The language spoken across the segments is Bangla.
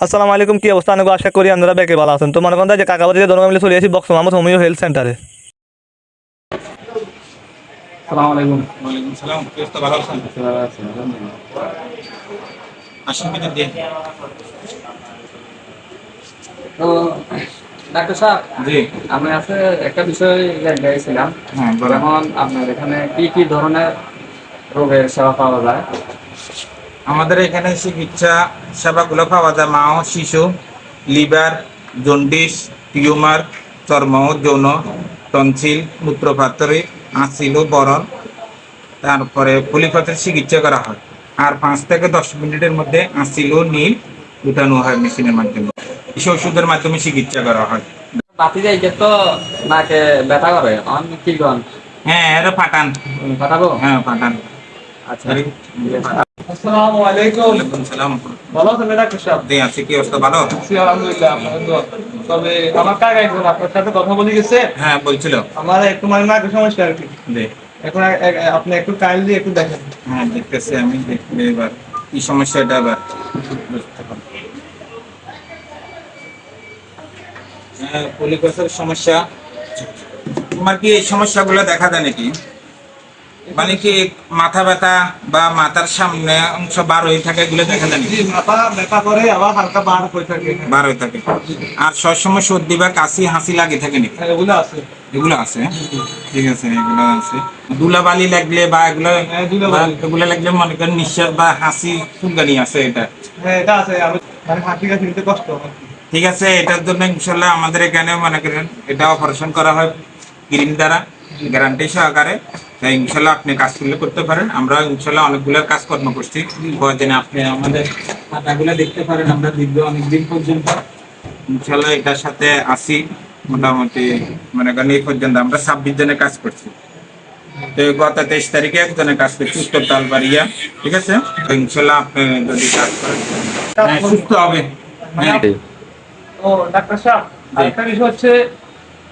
আসসালামু আলাইকুম, কি অবস্থা? অনেক আশা করি আপনারা বেঁকে ভালো আছেন। তো মনে করেন যে কাকাবাড়িতে ধরুন মিলে চলে আসি বক্স মাহমুদ হোমিও হেলথ সেন্টারে। আসসালামু আলাইকুম। ওয়ালাইকুম সালাম। কি অবস্থা? ভালো আছেন? আসুন ভিতর দিয়ে। তো ডাক্তার সাহেব, জি। আমি আজকে একটা বিষয় গিয়েছিলাম। হ্যাঁ, বলেন। যেমন আপনার এখানে কি কি ধরনের রোগের সেবা পাওয়া যায়? আমাদের এখানে চিকিৎসা সেবাগুলো পাওয়া যায় মা ও শিশু, লিভার, জন্ডিস, টিউমার, চর্ম ও যৌন, টনসিল, মূত্রপাথড়ী, আসিল ও বরণ, তারপরে পলিপাথের চিকিৎসা করা হয়। আর 5 থেকে 10 মিনিটের মধ্যে আসিল ও নীল উঠানো হয় মেশিনের মাধ্যমে। এই ওষুধের মাধ্যমে চিকিৎসা করা হয়। বাতি যাই তো নাকে ব্যথা করে, আমি কি করেন? হ্যাঁ, এটা পাঠান। পাঠাবো? হ্যাঁ, পাঠান। আচ্ছা। আসসালামু আলাইকুম। ওয়ালাইকুম সালাম। ভালো আছেন ডাক্তার সাহেব? জি, আছে। কি অবস্থা? ভালো? আছি আলহামদুলিল্লাহ, আপনাদের দোয়া। তবে আমার কাকা একজন আপনার সাথে কথা বলে গেছে। হ্যাঁ, বলছিল। আমার একটু মানে নাকের সমস্যা আর কি। জি। এখন আপনি একটু কাইন্ডলি একটু দেখেন। হ্যাঁ, দেখতেছি আমি। দেখলে এবার কি সমস্যা এটা এবার বুঝতে পারবো। হ্যাঁ, পলিপাসের সমস্যা। তোমার কি এই সমস্যাগুলো দেখা দেয় নাকি? মানে কি মাথা ব্যথা বা মাথার সামনে অংশ বার হয়ে থাকে, এগুলো দেখা যায় নাকি? জি, মাথা ব্যথা করে আবার হালকা বার হয়ে থাকে। বার হয়ে থাকে। আর সবসময় সর্দি বা কাশি হাসি লাগে থাকে নাকি? হ্যাঁ, এগুলো আছে। এগুলো আছে। ঠিক আছে, এগুলো আছে। ধুলাবালি লাগলে বা এগুলো হ্যাঁ, ধুলাবালি। এগুলো লাগলে মনে করেন নিঃশ্বাস বা হাসি চুলকানি আছে এটা। হ্যাঁ, এটা আছে। আমি মানে হাঁটি কাশি নিতে কষ্ট হয়। ঠিক আছে, এটার জন্য ইনশাল্লাহ আমাদের এখানে মনে করেন এটা অপারেশন করা হয় ক্রিম দ্বারা, গ্যারান্টি সহকারে। তাই ইনশাল্লাহ আপনি কাজ করতে পারেন। আমরা ইনশাল্লাহ অনেকগুলো কাজকর্ম করছি। প্রয়োজনে আপনি আমাদের খাতাগুলো দেখতে পারেন। আমরা দীর্ঘ অনেকদিন পর্যন্ত ইনশাল্লাহ এটার সাথে আসি। মোটামুটি মনে করেন এই পর্যন্ত আমরা 26 জনের কাজ করছি। তো গত 23 তারিখে একজনের কাজ করছি, উত্তর তালবাড়িয়া। ঠিক আছে, তো ইনশাল্লাহ আপনি যদি কাজ করেন হ্যাঁ, সুস্থ হবে। হ্যাঁ। ও ডাক্তার সাহেব, আরেকটা বিষয় হচ্ছে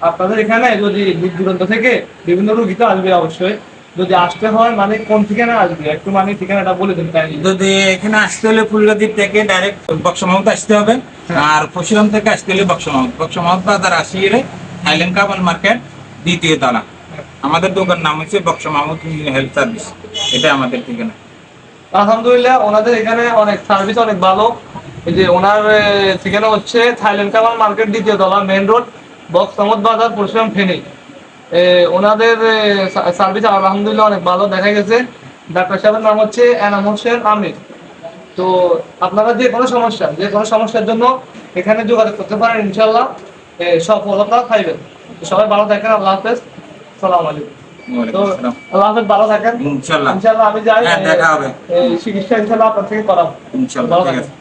আপনাদের এখানে যদি দূর দূরান্ত থেকে বিভিন্ন রোগী তো আসবে অবশ্যই। যদি আসতে হয় মানে কোন ঠিকানা আসবে একটু মানে ঠিকানাটা বলে দেন তাই। যদি এখানে আসতে হলে ফুলগাজী থেকে ডাইরেক্ট বক্স মাহমুদ আসতে হবে। আর ফসিলাম থেকে আসতে হলে বক্স মাহমুদ বাজার আসিয়ে থাইল্যান্ড কাবাল মার্কেট, দ্বিতীয় তলা। আমাদের দোকান নাম হচ্ছে বক্স মাহমুদ হেলথ সার্ভিস। এটা আমাদের ঠিকানা। আলহামদুলিল্লাহ, ওনাদের এখানে অনেক সার্ভিস অনেক ভালো। এই যে ওনার ঠিকানা হচ্ছে থাইল্যান্ড কাবাল মার্কেট, দ্বিতীয় তলা, মেইন রোড, বক্স মাহমুদ বাজার, পরশুরাম, ফেনী। ওনাদের সার্ভিস আলহামদুলিল্লাহ অনেক ভালো দেখা গেছে। ডাক্তার সাহেবের নাম হচ্ছে এনাম হোসেন আমির। তো আপনারা যে কোনো সমস্যার জন্য এখানে যোগাযোগ করতে পারেন, ইনশাল্লাহ সফলতা পাইবেন। তো সবাই ভালো থাকেন। আল্লাহ হাফেজ। সালাম আলাইকুম। তো ওয়ালাইকুম আসসালাম। আল্লাহ হাফেজ, ভালো থাকেন। ইনশাল্লাহ। ইনশাল্লাহ আমি যাই। হ্যাঁ, দেখা হবে। চিকিৎসা ইনশাল্লাহ আপনার থেকে করাবো। ইনশাল্লাহ। ভালো ঠিক থাকেন। আছে।